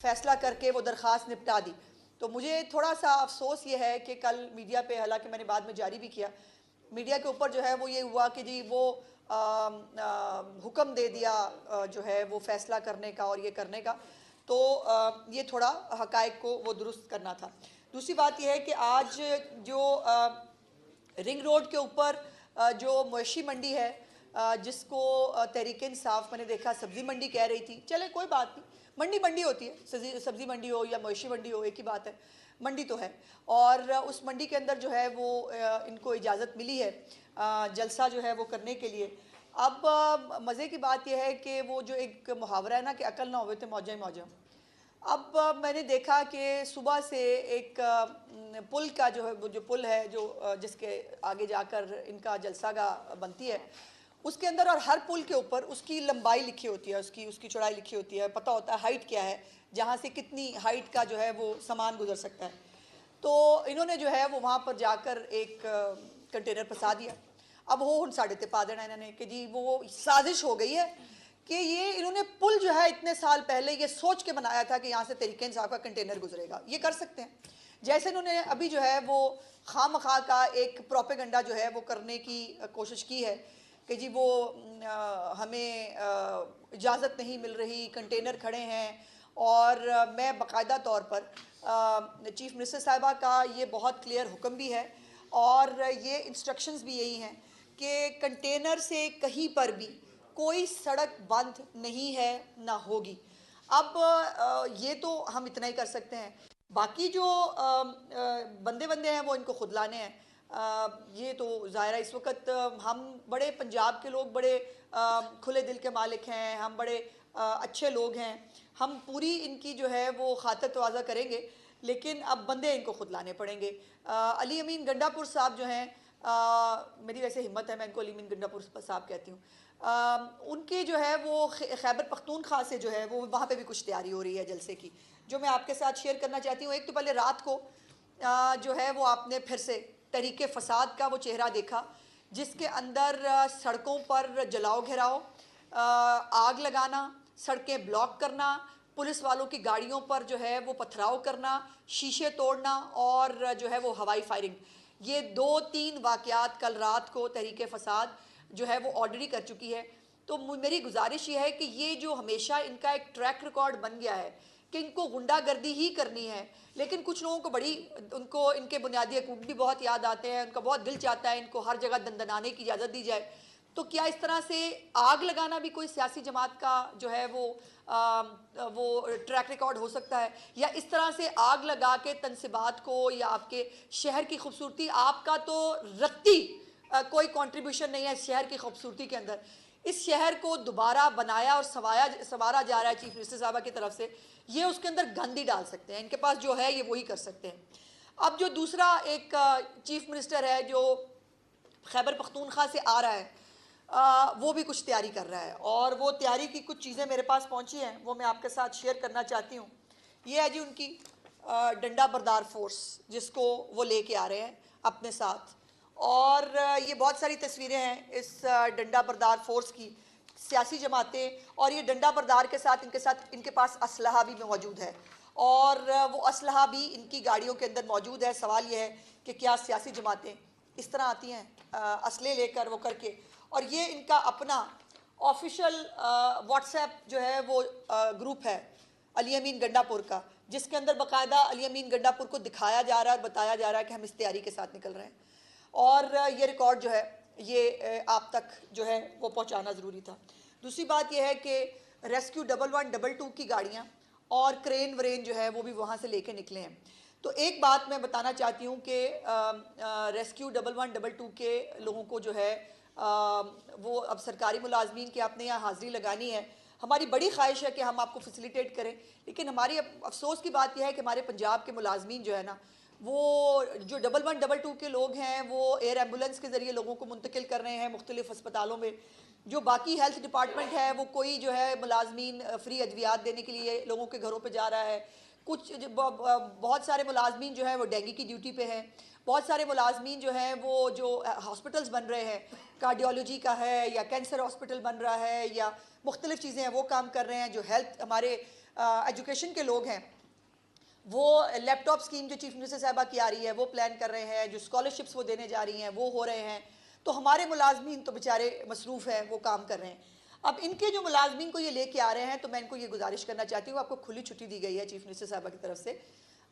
फैसला करके वो दरख्वास्त निपटा दी। तो मुझे थोड़ा सा अफसोस ये है कि कल मीडिया पे, हालांकि मैंने बाद में जारी भी किया, मीडिया के ऊपर जो है वो ये हुआ कि जी वो हुक्म दे दिया जो है वो फैसला करने का और ये करने का। तो ये थोड़ा हकायक को वो दुरुस्त करना था। दूसरी बात यह है कि आज जो रिंग रोड के ऊपर जो मवेशी मंडी है, जिसको तहरीक इंसाफ, मैंने देखा सब्जी मंडी कह रही थी, चले कोई बात नहीं, मंडी मंडी होती है, सब्जी मंडी हो या मवेशी मंडी हो एक ही बात है, मंडी तो है। और उस मंडी के अंदर जो है वो इनको इजाज़त मिली है जलसा जो है वो करने के लिए। अब मज़े की बात यह है कि वो जो एक मुहावरा है ना कि अकल ना होवे तो मौजा ही मौजा। अब मैंने देखा कि सुबह से एक पुल का जो है, वो जो पुल है जो जिसके आगे जाकर इनका जलसागाह बनती है, उसके अंदर और हर पुल के ऊपर उसकी लंबाई लिखी होती है, उसकी उसकी चौड़ाई लिखी होती है, पता होता है हाइट क्या है, जहाँ से कितनी हाइट का जो है वो सामान गुजर सकता है। तो इन्होंने जो है वो वहाँ पर जाकर एक कंटेनर फंसा दिया। अब वो हुन साढ़े ते पा देना इन्होंने कि जी वो साजिश हो गई है कि ये इन्होंने पुल जो है इतने साल पहले ये सोच के बनाया था कि यहाँ से तहरीक इंसाफ का कंटेनर गुजरेगा। ये कर सकते हैं, जैसे इन्होंने अभी जो है वो खामखा का एक प्रोपेगेंडा जो है वो करने की कोशिश की है कि जी वो हमें इजाज़त नहीं मिल रही, कंटेनर खड़े हैं। और मैं बाकायदा तौर पर चीफ़ मिनिस्टर साहिबा का ये बहुत क्लियर हुक्म भी है और ये इंस्ट्रक्शंस भी यही हैं कि कंटेनर से कहीं पर भी कोई सड़क बंद नहीं है, ना होगी। अब ये तो हम इतना ही कर सकते हैं, बाकी जो बंदे बंदे हैं वो इनको खुद लाने हैं। ये तो ज़ाहिर है इस वक्त हम बड़े पंजाब के लोग बड़े खुले दिल के मालिक हैं, हम बड़े अच्छे लोग हैं, हम पूरी इनकी जो है वो खातिर तवाज़ा करेंगे, लेकिन अब बंदे इनको खुद लाने पड़ेंगे। अली अमीन गंडापुर साहब जो हैं, मेरी वैसे हिम्मत है, मैं इनको अली अमीन गंडापुर साहब कहती हूँ, उनकी जो है वो खैबर पख्तूनख्वा से जो है वो वहाँ पे भी कुछ तैयारी हो रही है जलसे की, जो मैं आपके साथ शेयर करना चाहती हूँ। एक तो पहले रात को जो है वो आपने फिर से तहरीक फसाद का वो चेहरा देखा, जिसके अंदर सड़कों पर जलाओ घेराव, आग लगाना, सड़कें ब्लॉक करना, पुलिस वालों की गाड़ियों पर जो है वो पथराव करना, शीशे तोड़ना और जो है वो हवाई फायरिंग, ये 2-3 वाक़यात कल रात को तहरीक फसाद जो है वो ऑर्डर ही कर चुकी है। तो मेरी गुजारिश ये है कि ये जो हमेशा इनका एक ट्रैक रिकॉर्ड बन गया है कि इनको गुंडागर्दी ही करनी है, लेकिन कुछ लोगों को बड़ी, उनको इनके बुनियादी हकूक़ भी बहुत याद आते हैं, उनका बहुत दिल चाहता है इनको हर जगह दंदनाने की इजाज़त दी जाए। तो क्या इस तरह से आग लगाना भी कोई सियासी जमात का जो है वो ट्रैक रिकॉर्ड हो सकता है, या इस तरह से आग लगा के तनसीबात को या आपके शहर की खूबसूरती, आपका तो रत्ती कोई कंट्रीब्यूशन नहीं है इस शहर की खूबसूरती के अंदर, इस शहर को दोबारा बनाया और संवारा जा रहा है चीफ मिनिस्टर साहबा की तरफ से, ये उसके अंदर गंद ही डाल सकते हैं, इनके पास जो है ये वही कर सकते हैं। अब जो दूसरा एक चीफ मिनिस्टर है जो खैबर पख्तूनख्वा से आ रहा है, वो भी कुछ तैयारी कर रहा है और वो तैयारी की कुछ चीज़ें मेरे पास पहुंची हैं, वो मैं आपके साथ शेयर करना चाहती हूँ। ये है जी उनकी डंडा बरदार फोर्स, जिसको वो लेके आ रहे हैं अपने साथ, और ये बहुत सारी तस्वीरें हैं इस डंडा बरदार फोर्स की, सियासी जमातें, और ये डंडा बरदार के साथ इनके पास असलहा भी मौजूद है और वो असलहा भी इनकी गाड़ियों के अंदर मौजूद है। सवाल ये है कि क्या सियासी जमातें इस तरह आती हैं असले लेकर वो करके, और ये इनका अपना ऑफिशियल व्हाट्सएप जो है वो ग्रुप है अली अमीन गंडापुर का, जिसके अंदर बाकायदा अली अमीन गंडापुर को दिखाया जा रहा है और बताया जा रहा है कि हम इस तैयारी के साथ निकल रहे हैं, और ये रिकॉर्ड जो है ये आप तक जो है वो पहुंचाना ज़रूरी था। दूसरी बात यह है कि रेस्क्यू 1112 की गाड़ियाँ और क्रेन व्रेन जो है वो भी वहाँ से लेके निकले हैं। तो एक बात मैं बताना चाहती हूँ कि रेस्क्यू 1112 के लोगों को जो है वो अब सरकारी मुलाजमीन की आपने यहाँ हाज़िरी लगानी है, हमारी बड़ी ख्वाहिश है कि हम आपको फैसिलिटेट करें, लेकिन हमारी अफसोस की बात यह है कि हमारे पंजाब के मुलाजमीन जो है ना, वो जो 1112 के लोग हैं वो एयर एम्बुलेंस के ज़रिए लोगों को मुंतकिल कर रहे हैं मुख्तलिफ़ अस्पतालों में। जो बाकी हेल्थ डिपार्टमेंट है वो कोई जो है मुलाजमीन फ्री अद्वियात देने के लिए लोगों के घरों पे जा रहा है। कुछ बहुत सारे मुलाजमीन जो है वो डेंगू की ड्यूटी पे हैं, बहुत सारे मुलाजमीन जो हैं वो जो हॉस्पिटल्स बन रहे हैं, कार्डियोलॉजी का है या कैंसर हॉस्पिटल बन रहा है या मुख्तलिफ़ चीज़ें हैं वो काम कर रहे हैं, जो हेल्थ हमारे एजुकेशन के लोग हैं वो लैपटॉप स्कीम जो चीफ मिनिस्टर साहबा की आ रही है वो प्लान कर रहे हैं, जो स्कॉलरशिप्स वो देने जा रही हैं वो हो रहे हैं। तो हमारे मुलाजमीन तो बेचारे मसरूफ़ हैं, वो काम कर रहे हैं। अब इनके जो मुलाजमीन को ये लेके आ रहे हैं, तो मैं इनको ये गुजारिश करना चाहती हूँ, आपको खुली छुट्टी दी गई है चीफ मिनिस्टर साहबा की तरफ से,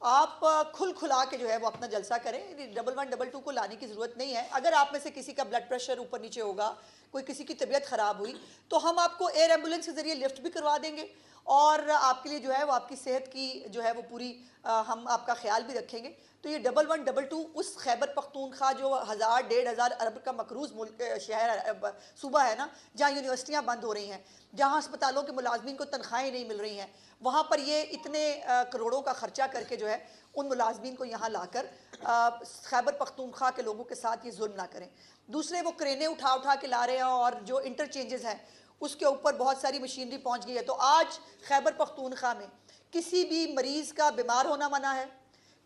आप खुल खुला के जो है वो अपना जलसा करें। 1112 को लाने की ज़रूरत नहीं है। अगर आप में से किसी का ब्लड प्रेशर ऊपर नीचे होगा, कोई किसी की तबीयत ख़राब हुई, तो हम आपको एयर एम्बुलेंस के ज़रिए लिफ्ट भी करवा देंगे और आपके लिए जो है वो आपकी सेहत की जो है वो पूरी हम आपका ख्याल भी रखेंगे। तो ये 1112 उस खैबर पख्तूनख्वा जो 1000-1500 अरब का मकरूज़ मुल्क शहर सूबा है ना, जहाँ यूनिवर्सिटियाँ बंद हो रही हैं, जहाँ अस्पतालों के मुलाजमीन को तनख्वाहें नहीं मिल रही हैं, वहाँ पर ये इतने करोड़ों का खर्चा करके जो है उन मुलाजमीन को यहाँ लाकर खैबर पख्तूनख्वा के लोगों के साथ ये जुल्म ना करें। दूसरे वो क्रेनें उठा उठा के ला रहे हैं और जो इंटरचेंजेस हैं उसके ऊपर बहुत सारी मशीनरी पहुँच गई है। तो आज खैबर पख्तूनख्वा में किसी भी मरीज़ का बीमार होना मना है,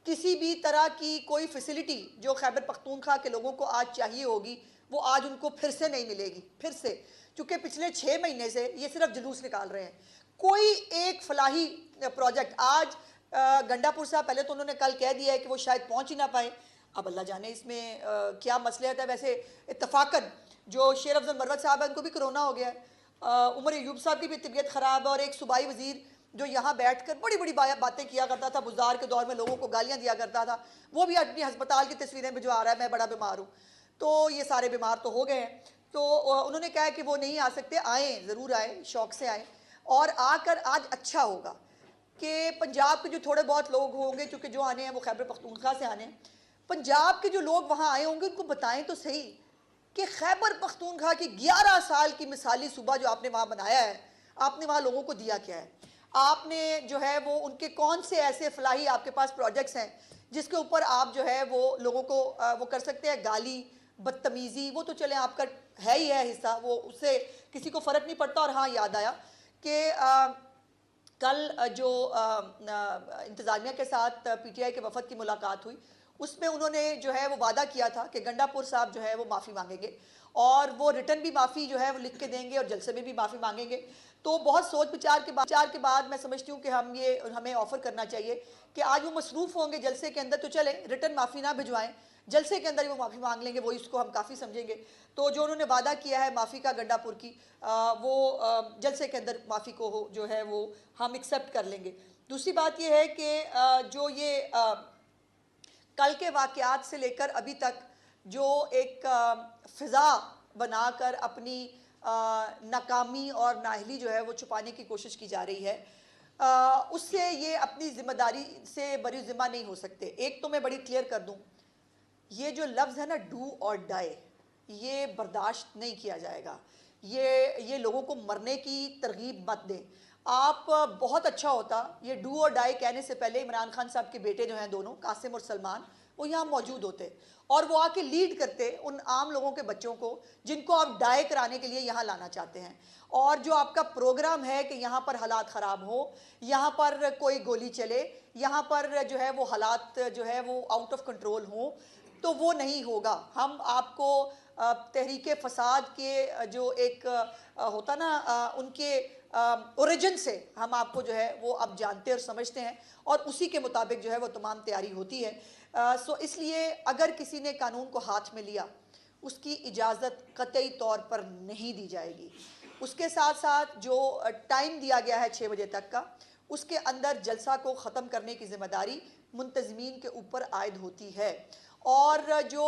किसी भी तरह की कोई फैसिलिटी जो खैबर पख्तूनख्वा के लोगों को आज चाहिए होगी वो आज उनको फिर से नहीं मिलेगी। फिर से, क्योंकि पिछले 6 महीने से ये सिर्फ जुलूस निकाल रहे हैं। कोई एक फलाही प्रोजेक्ट आज गंडापुर साहब, पहले तो उन्होंने कल कह दिया है कि वो शायद पहुंच ही ना पाए, अब अल्लाह जाने इसमें क्या मसलहत है। वैसे इत्तफाकन जो शेर अफजल मरवत साहब है उनको भी कोरोना हो गया है, उमर अयूब साहब की भी तबीयत ख़राब है, और एक सूबाई वज़ीर जो यहाँ बैठकर बड़ी बड़ी बातें किया करता था, बुज़ार के दौर में लोगों को गालियाँ दिया करता था, वो भी अपनी अस्पताल की तस्वीरें भिजवा रहा है, मैं बड़ा बीमार हूँ। तो ये सारे बीमार तो हो गए हैं। तो उन्होंने कहा कि वो नहीं आ सकते, आएँ, ज़रूर आएँ, शौक़ से आएँ, और आकर आज अच्छा होगा कि पंजाब के जो थोड़े बहुत लोग होंगे, चूँकि जो आने हैं वो खैबर पख्तूनख्वा से आने हैं, पंजाब के जो लोग वहाँ आए होंगे उनको बताएं तो सही कि खैबर पख्तूनख्वा की 11 साल की मिसाली सूबा जो आपने वहाँ बनाया है, आपने वहाँ लोगों को दिया क्या है। आपने जो है वो उनके कौन से ऐसे फलाही आपके पास प्रोजेक्ट्स हैं जिसके ऊपर आप जो है वो लोगों को वो कर सकते हैं। गाली, बदतमीज़ी, वो तो चले आपका है ही है हिस्सा, वो उससे किसी को फ़र्क नहीं पड़ता। और हाँ, याद आया कि कल जो इंतज़ामिया के साथ पीटीआई के वफद की मुलाकात हुई, उसमें उन्होंने जो है वो वादा किया था कि गंडापुर साहब जो है वो माफ़ी मांगेंगे, और वो रिटर्न भी माफ़ी जो है वो लिख के देंगे और जलसे में भी माफ़ी मांगेंगे। तो बहुत सोच विचार के बाद मैं समझती हूँ कि हमें ऑफ़र करना चाहिए कि आज वो मसरूफ़ होंगे जलसे के अंदर, तो चले रिटर्न माफ़ी ना भिजवाएं, जलसे के अंदर ही वो माफ़ी मांग लेंगे, वो इसको हम काफ़ी समझेंगे। तो जो उन्होंने वादा किया है माफ़ी का गंडापुर की, वो जलसे के अंदर माफ़ी को जो है वो हम एक्सेप्ट कर लेंगे। दूसरी बात ये है कि जो ये कल के वाक़यात से लेकर अभी तक जो एक फ़िज़ा बनाकर अपनी नाकामी और नाअहली जो है वो छुपाने की कोशिश की जा रही है, उससे ये अपनी ज़िम्मेदारी से बरी ज़िम्मा नहीं हो सकते। एक तो मैं बड़ी क्लियर कर दूँ, ये जो लफ्ज़ है ना, डू और डाई, ये बर्दाश्त नहीं किया जाएगा। ये लोगों को मरने की तरगीब मत दें आप। बहुत अच्छा होता ये डू और डाई कहने से पहले इमरान खान साहब के बेटे जो हैं दोनों, कासिम और सलमान, वो यहाँ मौजूद होते और वो आके लीड करते उन आम लोगों के बच्चों को जिनको आप डाई कराने के लिए यहाँ लाना चाहते हैं। और जो आपका प्रोग्राम है कि यहाँ पर हालात ख़राब हो, यहाँ पर कोई गोली चले, यहाँ पर जो है वो हालात जो है वो आउट ऑफ कंट्रोल हों, तो वो नहीं होगा। हम आपको तहरीके फ़साद के जो एक होता ना, उनके ओरिजिन से हम आपको जो है वो अब जानते और समझते हैं, और उसी के मुताबिक जो है वो तमाम तैयारी होती है। सो इसलिए अगर किसी ने कानून को हाथ में लिया, उसकी इजाज़त कतई तौर पर नहीं दी जाएगी। उसके साथ साथ जो टाइम दिया गया है 6 बजे तक का, उसके अंदर जलसा को ख़त्म करने की ज़िम्मेदारी मुंतज़मीन के ऊपर आयद होती है। और जो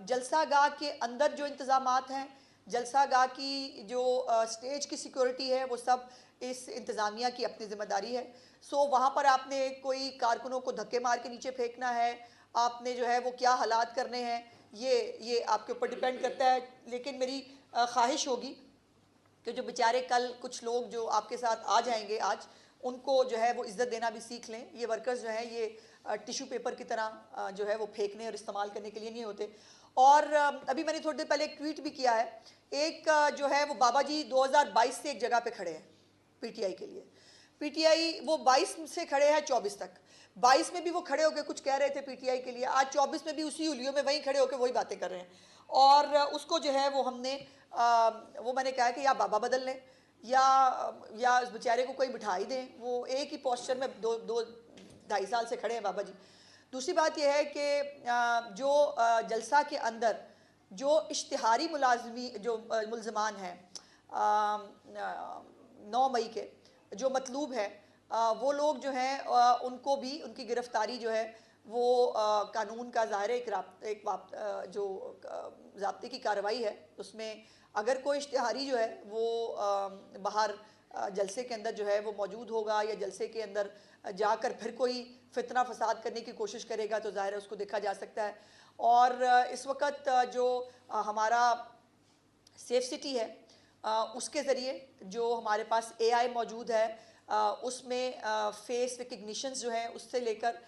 जलसा गाह के अंदर जो इंतज़ामात हैं, जलसा गाह की जो स्टेज की सिक्योरिटी है, वो सब इस इंतज़ामिया की अपनी ज़िम्मेदारी है। सो वहाँ पर आपने कोई कारकुनों को धक्के मार के नीचे फेंकना है, आपने जो है वो क्या हालात करने हैं, ये आपके ऊपर डिपेंड करता है। लेकिन मेरी ख्वाहिश होगी कि जो बेचारे कल कुछ लोग जो आपके साथ आ जाएंगे आज, उनको जो है वो इज़्ज़त देना भी सीख लें। ये वर्कर्स जो हैं ये टिश्यू पेपर की तरह जो है वो फेंकने और इस्तेमाल करने के लिए नहीं होते। और अभी मैंने थोड़ी देर पहले एक ट्वीट भी किया है, एक जो है वो बाबा जी 2022 से एक जगह पे खड़े हैं पीटीआई के लिए। पीटीआई वो 22 से खड़े हैं 24 तक, 22 में भी वो खड़े होकर कुछ कह रहे थे पीटीआई के लिए, आज 24 में भी उसी उलियों में वहीं खड़े होकर वही बातें कर रहे हैं। और उसको जो है वो हमने वो मैंने कहा कि या बाबा बदल लें, या उस बेचारे को कोई मिठाई दें, वो एक ही पोस्चर में दो ढाई साल से खड़े हैं बाबा जी। दूसरी बात यह है कि जो जलसा के अंदर जो इश्तिहारी जो मुलजमान हैं 9 मई के जो मतलूब है, वो लोग जो हैं उनको भी उनकी गिरफ्तारी जो है वो कानून का ज़ाहिर एक जो ज़ाब्ते की कार्रवाई है, उसमें अगर कोई इश्तिहारी जो है वो बाहर जलसे के अंदर जो है वो मौजूद होगा या जलसे के अंदर जाकर फिर कोई फितना फसाद करने की कोशिश करेगा तो ज़ाहिर है उसको देखा जा सकता है। और इस वक्त जो हमारा सेफ सिटी है उसके ज़रिए जो हमारे पास AI मौजूद है, उसमें फेस रिकग्निशन जो है उससे लेकर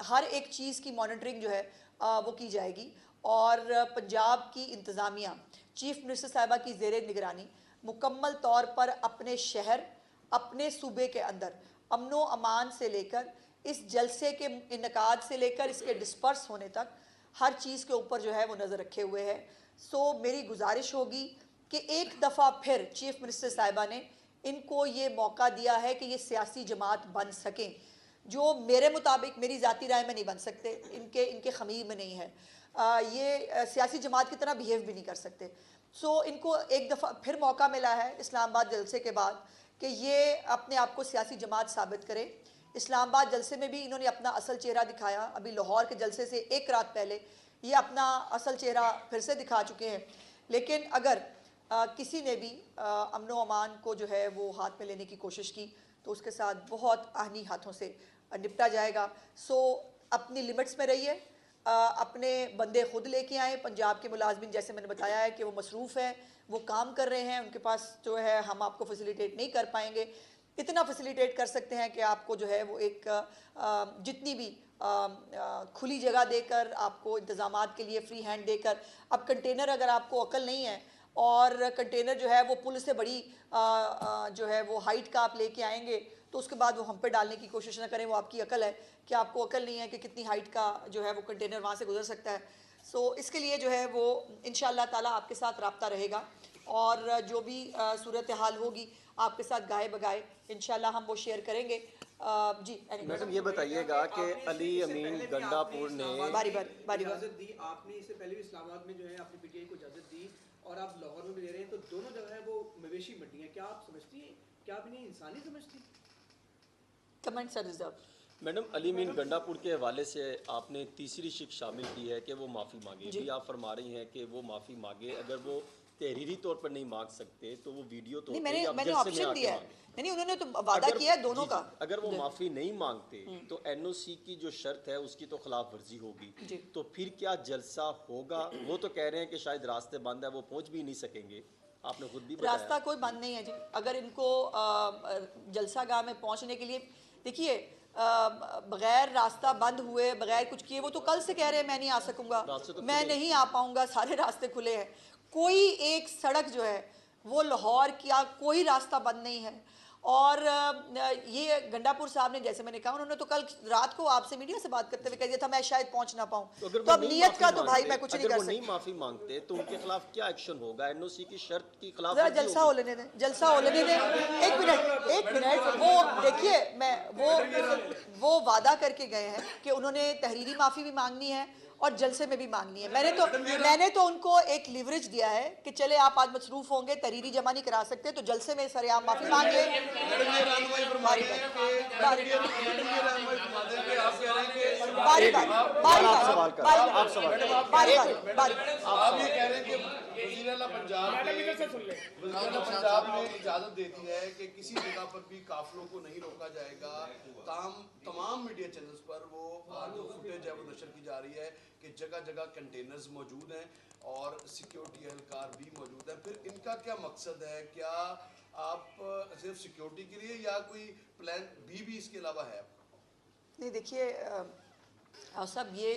हर एक चीज़ की मॉनिटरिंग जो है वो की जाएगी। और पंजाब की इंतज़ामिया चीफ मिनिस्टर साहिबा की ज़ेर निगरानी मुकम्मल तौर पर अपने शहर, अपने सूबे के अंदर अमनो अमान से लेकर इस जलसे के इनकाद से लेकर इसके डिस्पर्स होने तक हर चीज़ के ऊपर जो है वो नज़र रखे हुए है। सो मेरी गुजारिश होगी कि एक दफ़ा फिर चीफ मिनिस्टर साहिबा ने इनको ये मौका दिया है कि ये सियासी जमात बन सकें, जो मेरे मुताबिक मेरी ज़ाती राय में नहीं बन सकते, इनके ख़मीर में नहीं है, ये सियासी जमात की तरह बिहेव भी नहीं कर सकते। सो इनको एक दफ़ा फिर मौका मिला है इस्लामाबाद जलसे के बाद कि ये अपने आप को सियासी जमात साबित करें। इस्लामाबाद जलसे में भी इन्होंने अपना असल चेहरा दिखाया, अभी लाहौर के जलसे से एक रात पहले ये अपना असल चेहरा फिर से दिखा चुके हैं। लेकिन अगर किसी ने भी अमनो अमान को जो है वो हाथ में लेने की कोशिश की तो उसके साथ बहुत आहनी हाथों से निपटा जाएगा। सो अपनी लिमिट्स में रहिए, अपने बंदे खुद लेके आए। पंजाब के मुलाजमिन जैसे मैंने बताया है कि वो मसरूफ़ हैं, वो काम कर रहे हैं, उनके पास जो है हम आपको फैसिलिटेट नहीं कर पाएंगे। इतना फैसिलिटेट कर सकते हैं कि आपको जो है वो एक जितनी भी खुली जगह देकर, आपको इंतज़ामात के लिए फ्री हैंड देकर। अब कंटेनर अगर आपको अकल नहीं है और कंटेनर जो है वो पुल से बड़ी जो है वो हाइट का आप लेके आएंगे तो उसके बाद वो हम पे डालने की कोशिश ना करें, वो आपकी अकल है कि आपको अकल नहीं है कि कितनी हाइट का जो है वो कंटेनर वहाँ से गुजर सकता है। सो इसके लिए जो है वो इंशाअल्लाह ताला आपके साथ रब्ता रहेगा और जो भी सूरत हाल होगी आपके साथ गाए बगाए इंशाअल्लाह हम वो शेयर करेंगे। जी मैडम ये बताइएगा कि अली अमीन गंडापुर ने बारी इजाजत दी, आपने इससे पहले भी इस्लामाबाद में जो है आपने PTI को इजाजत दी और आप लाहौर में भी दे रहे हैं, तो दोनों जगह है वो मवेशी मंडी है। क्या आप समझती हैं, क्या आप इन्हें इंसानी समझती? Comment sir reserve. Madam Ali Amin Gandapur के हवाले से आपने तीसरी शिक शामिल की है कि वो माफ़ी मांगे। भी आप फरमा रही हैं कि वो माफ़ी मांगे, अगर वो तहरीरी तौर पर नहीं मांग सकते तो वो वीडियो तो मैंने ऑप्शन दिया है। नहीं, उन्होंने तो वादा किया है दोनों का। अगर वो माफ़ी नहीं मांगते तो NOC की जो शर्त है उसकी तो खिलाफ वर्जी होगी, तो फिर क्या जलसा होगा? वो तो कह रहे हैं कि शायद रास्ते बंद है, वो पहुंच भी नहीं सकेंगे। आपने खुद भी बताया रास्ता कोई बंद नहीं है जी। अगर इनको जलसा गाह में पहुंचने के लिए, देखिए बगैर रास्ता बंद हुए, बगैर कुछ किए, वो तो कल से कह रहे हैं मैं नहीं आ सकूंगा, तो मैं नहीं आ पाऊंगा, सारे रास्ते खुले हैं। कोई एक सड़क जो है वो लाहौर का कोई रास्ता बंद नहीं है। और ये गंडापुर साहब ने, जैसे मैंने कहा, उन्होंने तो कल रात को आपसे मीडिया से बात करते हुए कह दिया था मैं शायद पहुंच ना पाऊं। तो अब नियत का तो भाई मैं कुछ नहीं कर सकती। नहीं माफी मांगते तो उनके खिलाफ क्या एक्शन होगा? NOC की शर्त की खिलाफ जरा जलसा हो लेने दें, जलसा हो लेने दें। एक मिनट वो देखिए, मैं वो वादा करके गए हैं कि उन्होंने तहरीरी माफी भी मांगनी है और जलसे में भी मांगनी है। मैंने तो उनको एक लिवरेज दिया है कि चले आप आज मसरूफ होंगे, तहरीरी जमा नहीं करा सकते तो जलसे में सरेआम माफी मांग लें। पंजाब ने इजाजत दे दी है कि किसी जगह पर भी काफिलों को नहीं रोका जाएगा। तमाम मीडिया चैनल्स पर वो जो फुटेज है वो नशर की जा रही है कि जगह जगह कंटेनर्स मौजूद हैं और सिक्योरिटी एहलकार भी मौजूद है। फिर इनका क्या मकसद है? क्या आप सिर्फ सिक्योरिटी के लिए या कोई प्लान भी इसके अलावा है? नहीं, देखिए सब ये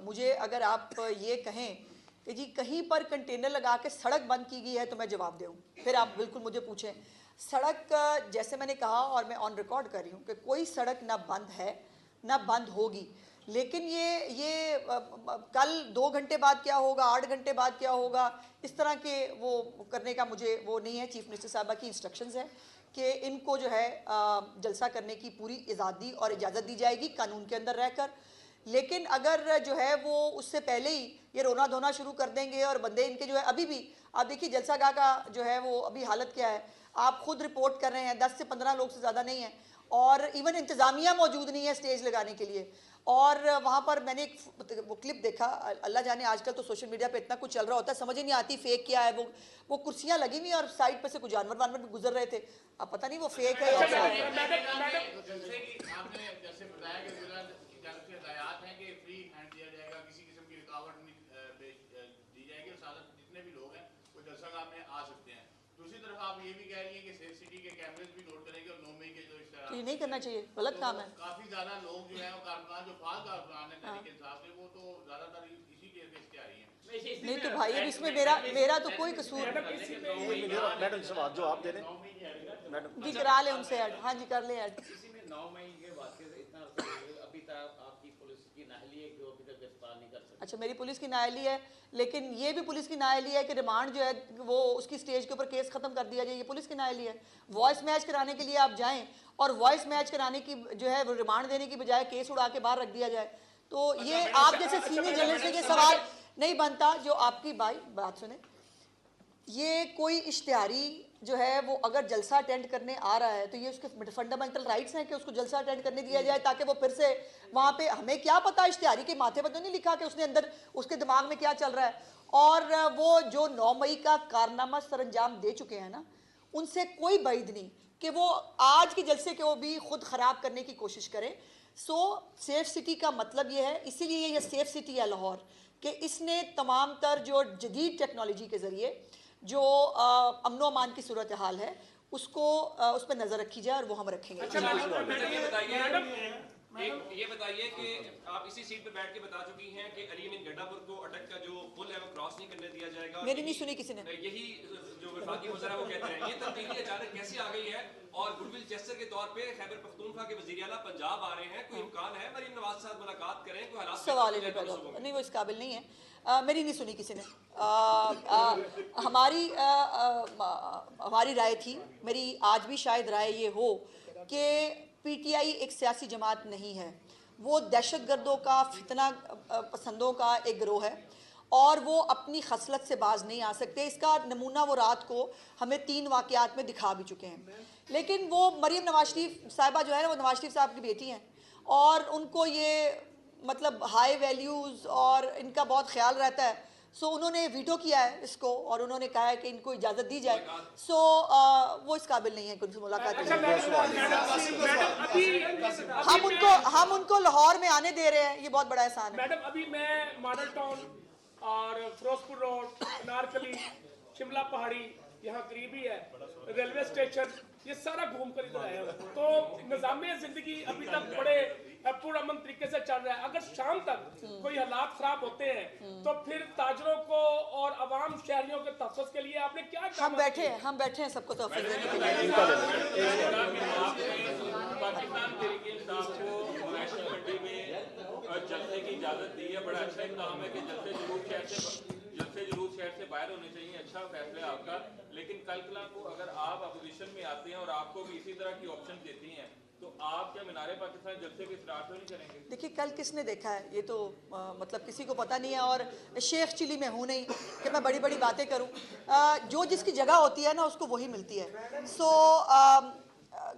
मुझे अगर आप ये कहें कि जी कहीं पर कंटेनर लगा के सड़क बंद की गई है तो मैं जवाब दूँ, फिर आप बिल्कुल मुझे पूछें। सड़क जैसे मैंने कहा और मैं ऑन रिकॉर्ड कर रही हूँ कि कोई सड़क ना बंद है ना बंद होगी। लेकिन ये कल 2 घंटे बाद क्या होगा, 8 घंटे बाद क्या होगा, इस तरह के वो करने का मुझे वो नहीं है। चीफ मिनिस्टर साहबा की इंस्ट्रक्शंस है कि इनको जो है जलसा करने की पूरी आज़ादी और इजाज़त दी जाएगी कानून के अंदर रहकर। लेकिन अगर जो है वो उससे पहले ही ये रोना धोना शुरू कर देंगे और बंदे इनके जो है, अभी भी आप देखिए जलसा गाह का जो है वो अभी हालत क्या है, आप खुद रिपोर्ट कर रहे हैं 10 से 15 लोग से ज़्यादा नहीं है, और इवन इंतज़ामिया मौजूद नहीं है स्टेज लगाने के लिए। और वहाँ पर मैंने एक वो क्लिप देखा, अल्लाह जाने आजकल तो सोशल मीडिया पे इतना कुछ चल रहा होता है, समझ ही नहीं आती फेक क्या है। वो कुर्सियाँ लगी हुई और साइड पे से कुछ जानवर वानवर भी गुजर रहे थे, अब पता नहीं वो फेक है या क्या है। दूसरी तरफ आप ये भी कह रही हैं कि सेफ सिटी के कैमरेज भी नोट करेंगे और 9 मई के जो इस तरह तो ये नहीं करना चाहिए, गलत काम है। काफी ज्यादा लोग जो है वो कारकुनान जो फाल कारकुनान है तहरीक इंसाफ के, वो तो ज्यादातर इसी केस में इसके आ रही हैं। नहीं तो भाई अब इसमें मेरा तो कोई कसूर मैडम सवाल जो आप दे रहे हैं मैडम जी करा ले उनसे ऐड। हाँ जी कर ले ऐड। इसी में 9 मई के वाक़े से इतना अर्सा हो गया, अभी तक आपकी पुलिस की नाअहली है जो अभी तक गिरफ्तार नहीं कर सकती। अच्छा मेरी पुलिस की नाअहली है, लेकिन ये भी पुलिस की नाअहली है कि रिमांड जो है वो उसकी स्टेज के ऊपर केस खत्म कर दिया जाए, ये पुलिस की नाअहली है। वॉइस मैच कराने के लिए आप जाएं और वॉइस मैच कराने की जो है रिमांड देने की बजाय केस उड़ा के बाहर रख दिया जाए, तो ये आप जैसे सीनियर जर्नलिस्ट के सवाल नहीं बनता। जो आपकी भाई बात सुने, ये कोई इश्तिहारी जो है वो अगर जलसा अटेंड करने आ रहा है तो ये उसके फंडामेंटल राइट्स हैं कि उसको जलसा अटेंड करने दिया जाए, ताकि वो फिर से वहाँ पे, हमें क्या पता इश्तिहारी के माथे पर तो नहीं लिखा कि उसने अंदर उसके दिमाग में क्या चल रहा है। और वो जो 9 मई का कारनामा सरअंजाम दे चुके हैं ना, उनसे कोई बैद नहीं कि वो आज के जलसे को भी खुद ख़राब करने की कोशिश करें। सो सेफ सिटी का मतलब ये है, इसीलिए ये सेफ सिटी है लाहौर, कि इसने तमाम तर जो जदीद टेक्नोलॉजी के ज़रिए जो अमनो अमान की सूरत हाल है उसको उस पर नज़र रखी जाए, और वो हम रखेंगे। ये बताइए कि आप इसी सीट पे बैठ के बता चुकी हैं कि अली अमीन गड्ढापुर को अटक का जो पुल है वो क्रॉस नहीं करने दिया जाएगा। मेरी नहीं सुनी किसी ने। यही जो वफाकी वज़ीर है वो कहते हैं, ये तब्दीली अचानक कैसे आ गई है? और गुडविल जेस्चर के तौर पे खैबर पख्तूनख्वा के वज़ीर आला पंजाब आ रहे हैं, कोई इम्कान है मरीम नवाज साहब मुलाकात करें? कोई हालात सवाल ही नहीं पैदा होगा, नहीं वो इस काबिल नहीं है। मेरी नहीं सुनी किसी ने। हमारी राय थी, मेरी आज भी शायद राय ये हो कि पीटीआई एक सियासी जमात नहीं है, वो दहशतगर्दों का, फितना पसंदों का एक गिरोह है, और वो अपनी खसलत से बाज नहीं आ सकते। इसका नमूना वो रात को हमें 3 वाक़यात में दिखा भी चुके हैं। लेकिन वो मरीम नवाज शरीफ साहिबा जो है ना, वो नवाज शरीफ साहब की बेटी हैं, और उनको ये मतलब हाई वैल्यूज़ और इनका बहुत ख्याल रहता है। सो उन्होंने वीटो किया है इसको, और उन्होंने कहा है कि इनको इजाज़त दी जाए। सो वो इस काबिल नहीं है कि उनसे मुलाकात करें। हम उनको लाहौर में आने दे रहे हैं, ये बहुत बड़ा एहसान है। मैडम अभी मैं मॉडल टाउन और फिरोजपुर रोड, अनारकली, शिमला पहाड़ी यहाँ करीबी है, रेलवे स्टेशन, ये सारा घूम कर इधर आया हूँ। तो निज़ामे ज़िंदगी अभी तक बड़े पुरअमन तरीके से चल रहा है। अगर शाम तक कोई हालात खराब होते हैं तो फिर ताजरों को और आवाम शहरियों के तहफ़्फ़ुज़ के लिए आपने क्या? हम बैठे हैं सबको तहफ़्फ़ुज़ देने के लिए। पाकिस्तान तहरीक इंसाफ को नेशनल मंडी में जलसे की इजाज़त दी है, बड़ा अच्छा इक़दाम है कि जलसे जुलूस शहर से बाहर होने चाहिए। अच्छा फैसला है आपका, लेकिन कल को अगर आप अपोजिशन में आते हैं और आपको भी इसी तरह की ऑप्शन देती हैं तो आप क्या मीनारे पाकिस्तान जलसे की सराहत नहीं करेंगे? देखिए कल किसने देखा है, ये तो मतलब किसी को पता नहीं है, और शेख चिली में हूँ नहीं कि मैं बड़ी बड़ी बातें करूँ। जो जिसकी जगह होती है ना उसको वही मिलती है। सो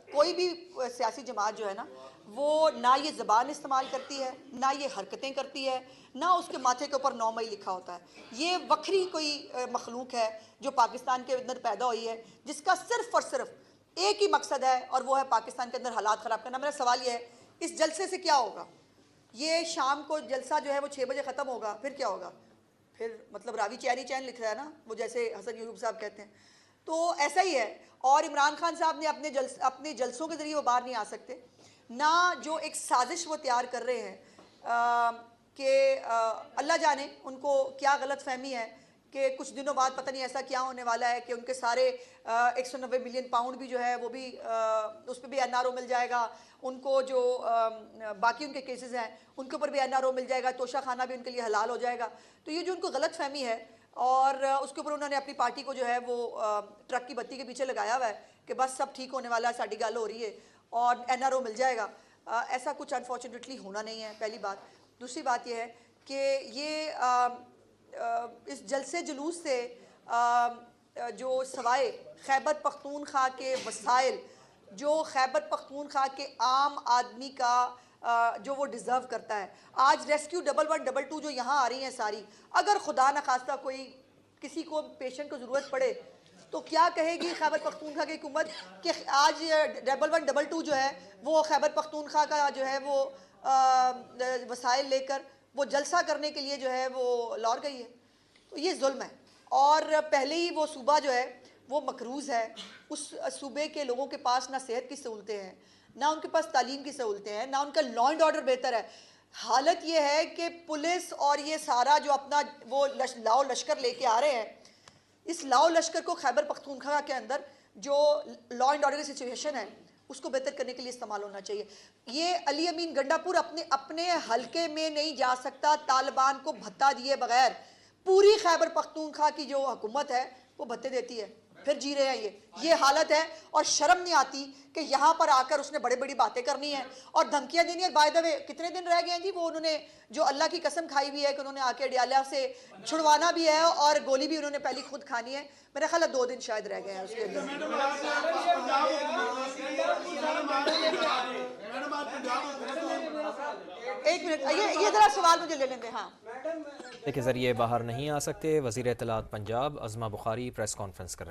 कोई भी सियासी जमात जो है ना, वो ना ये ज़बान इस्तेमाल करती है, ना ये हरकतें करती है, ना उसके माथे के ऊपर 9 मई लिखा होता है। ये वक्री कोई मखलूक है जो पाकिस्तान के अंदर पैदा हुई है, जिसका सिर्फ़ और सिर्फ एक ही मकसद है, और वो है पाकिस्तान के अंदर हालात ख़राब करना। मेरा सवाल ये है, इस जलसे से क्या होगा? ये शाम को जलसा जो है वो 6 बजे ख़त्म होगा, फिर क्या होगा? फिर मतलब रावी चैनी चैन लिख रहा है ना, वो जैसे हसन यूसुफ साहब कहते हैं, तो ऐसा ही है। और इमरान खान साहब ने अपने जलसों के ज़रिए वो बाहर नहीं आ सकते, ना जो एक साजिश वो तैयार कर रहे हैं कि अल्लाह जाने उनको क्या गलत फहमी है कि कुछ दिनों बाद पता नहीं ऐसा क्या होने वाला है कि उनके सारे 190 मिलियन पाउंड भी जो है वो भी उस पर भी NRO मिल जाएगा, उनको जो बाकी उनके केसेस हैं उनके ऊपर भी NRO मिल जाएगा, तोशा खाना भी उनके लिए हलाल हो जाएगा। तो ये जो उनको गलत फहमी है और उसके ऊपर उन्होंने अपनी पार्टी को जो है वो ट्रक की बत्ती के पीछे लगाया हुआ है कि बस सब ठीक होने वाला है, साड़ी गल हो रही है और NRO मिल जाएगा। ऐसा कुछ अनफॉर्चुनेटली होना नहीं है, पहली बात। दूसरी बात यह है कि ये इस जलसे जुलूस से जो सवाए खैबर पख्तूनख्वा के वसाइल, जो खैबर पख्तूनख्वा के आम आदमी का जो वो डिज़र्व करता है, आज रेस्क्यू 1112 जो यहाँ आ रही हैं सारी, अगर खुदा न खास्ता कोई किसी को पेशेंट को ज़रूरत पड़े तो क्या कहेगी खैबर पख्तूनख्वा की हुकूमत कि आज 1112 जो है वो खैबर पख्तूनख्वा का जो है वो वसाइल लेकर वो जलसा करने के लिए जो है वो लौट गई है। तो ये जुल्म है और पहले ही वो सूबा जो है वो मकरूज़ है। उस सूबे के लोगों के पास ना सेहत की सहूलतें हैं, ना उनके पास तालीम की सहूलतें हैं, ना उनका लॉ एंड ऑर्डर बेहतर है। हालत ये है कि पुलिस और ये सारा जो अपना वो लाओ लश्कर लेके आ रहे हैं, इस लाओ लश्कर को खैबर पख्तूनख्वा के अंदर जो लॉ एंड ऑर्डर की सिचुएशन है उसको बेहतर करने के लिए इस्तेमाल होना चाहिए। ये अली अमीन गंडापुर अपने हलके में नहीं जा सकता तालिबान को भत्ता दिए बगैर। पूरी खैबर पख्तूनख्वा की जो हुकूमत है वो भत्ते देती है, फिर जी रहे हैं ये हालत है। और शर्म नहीं आती कि यहाँ पर आकर उसने बड़ी बड़ी बातें करनी है और धमकियाँ देनी है। बाय द वे कितने दिन रह गए हैं जी वो उन्होंने जो अल्लाह की कसम खाई हुई है कि उन्होंने आके अडियाला से छुड़वाना भी है और गोली भी उन्होंने पहली खुद खानी है। मेरा ख्याल है 2 दिन शायद रह गए हैं उसके अंदर। एक मिनट, ये जरा सवाल मुझे ले लेंगे। हाँ, के जरिए बाहर नहीं आ सकते। वज़ीर इत्तलात पंजाब अज़मा बुखारी प्रेस कॉन्फ्रेंस कर